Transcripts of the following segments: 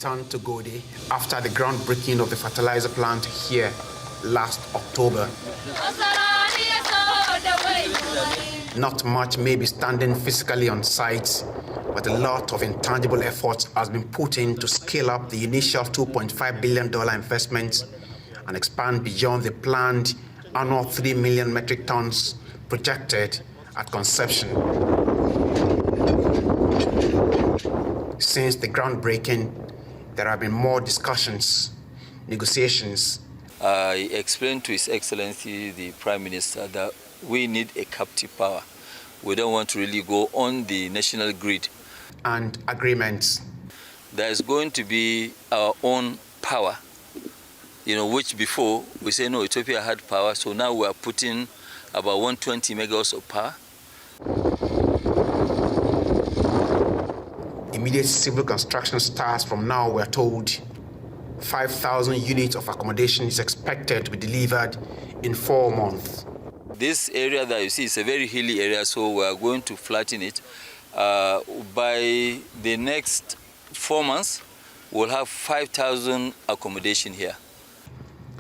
returned to DANGOTE after the groundbreaking of the fertilizer plant here last October. Not much may be standing physically on site, but a lot of intangible effort has been put in to scale up the initial $2.5 billion investment and expand beyond the planned annual 3 million metric tons projected at conception. Since the groundbreaking, there have been more discussions, negotiations. I explained to His Excellency the Prime Minister that we need a captive power. We don't want to really go on the national grid. And agreements. There's going to be our own power, which before we say no, Ethiopia had power, so now we are putting about 120 megawatts of power. Immediate civil construction starts from now, we're told. 5,000 units of accommodation is expected to be delivered in 4 months. This area that you see is a very hilly area, so we are going to flatten it. By the next 4 months, we'll have 5,000 accommodation here.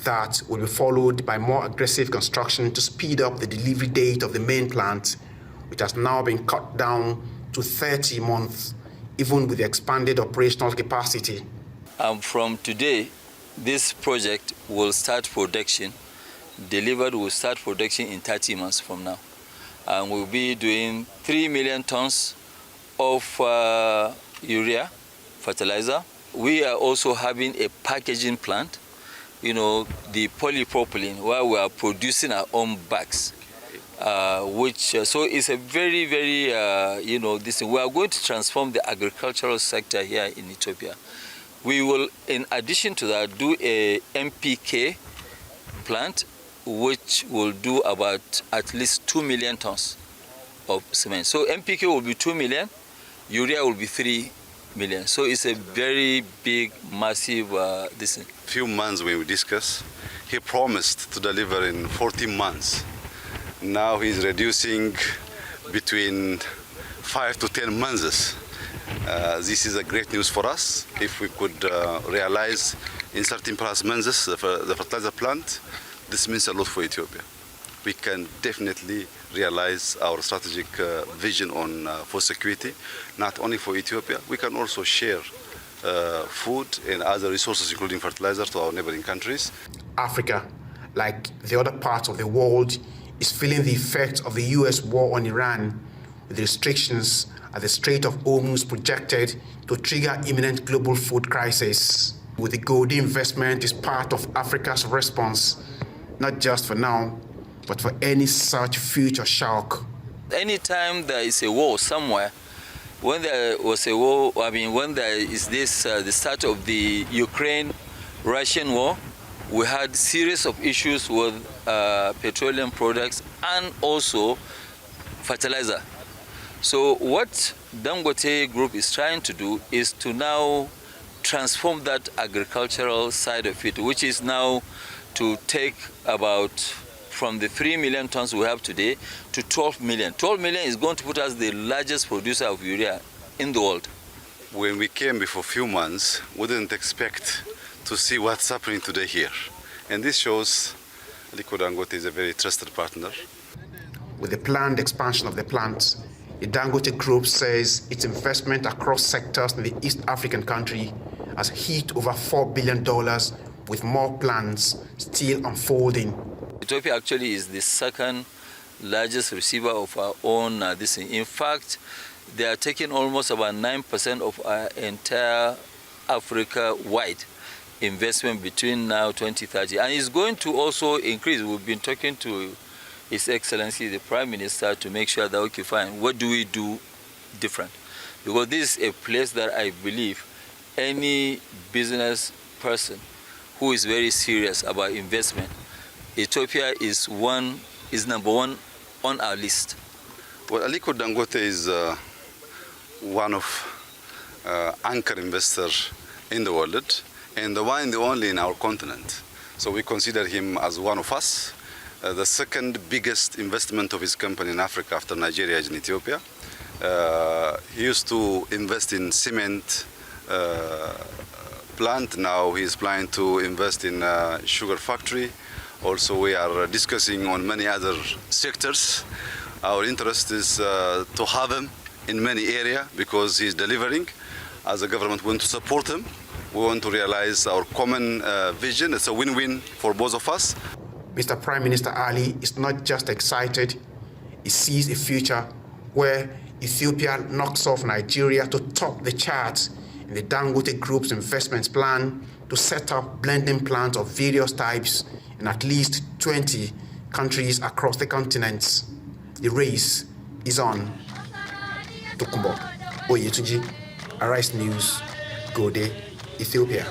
That will be followed by more aggressive construction to speed up the delivery date of the main plant, which has now been cut down to 30 months, even with the expanded operational capacity. From today, this project will start production. Delivered will start production in 30 months from now. And we'll be doing 3 million tons of urea, fertilizer. We are also having a packaging plant, the polypropylene, where we are producing our own bags, so it's a very, very, we are going to transform the agricultural sector here in Ethiopia. We will, in addition to that, do a MPK plant, which will do about at least 2 million tons of cement. So MPK will be 2 million, urea will be 3 million. So it's a very big, massive Few months when we discussed, he promised to deliver in 14 months. Now he's reducing between 5 to 10 months. This is a great news for us. If we could realize in 13 plus months the fertilizer plant, this means a lot for Ethiopia. We can definitely realize our strategic vision on food security, not only for Ethiopia. We can also share food and other resources, including fertilizer, to our neighboring countries. Africa, like the other parts of the world, is feeling the effects of the US war on Iran, with restrictions at the Strait of Hormuz projected to trigger imminent global food crisis. With the DANGOTE investment is part of Africa's response, not just for now, but for any such future shock. Anytime there is a war somewhere, when there was a war, when there is this, the start of the Ukraine-Russian war, we had series of issues with petroleum products and also fertilizer. So what DANGOTE Group is trying to do is to now transform that agricultural side of it, which is now to take about from the 3 million tons we have today to 12 million. 12 million is going to put us the largest producer of urea in the world. When we came before a few months, we didn't expect to see what's happening today here. And this shows DANGOTE is a very trusted partner. With the planned expansion of the plant, the DANGOTE Group says its investment across sectors in the East African country has hit over $4 billion, with more plans still unfolding. Ethiopia actually is the second largest receiver of our own In fact, they are taking almost about 9% of our entire Africa-wide investment between now 2030. And it's going to also increase. We've been talking to His Excellency, the Prime Minister, to make sure that, okay, fine, what do we do different? Because this is a place that I believe any business person who is very serious about investment, Ethiopia is number one on our list. Well, Aliko Dangote is one of anchor investors in the world, and the one and the only in our continent. So we consider him as one of us. The second biggest investment of his company in Africa after Nigeria is in Ethiopia. He used to invest in cement plant. Now he's planning to invest in a sugar factory. Also, we are discussing on many other sectors. Our interest is to have him in many areas because he's delivering. As a government, we want to support him. We want to realize our common vision. It's a win-win for both of us. Mr. Prime Minister Ali is not just excited, he sees a future where Ethiopia knocks off Nigeria to top the charts in the Dangote Group's investments plan to set up blending plants of various types in at least 20 countries across the continent. The race is on. Tokumbo Oyetunji, Arise News, Gode, Ethiopia.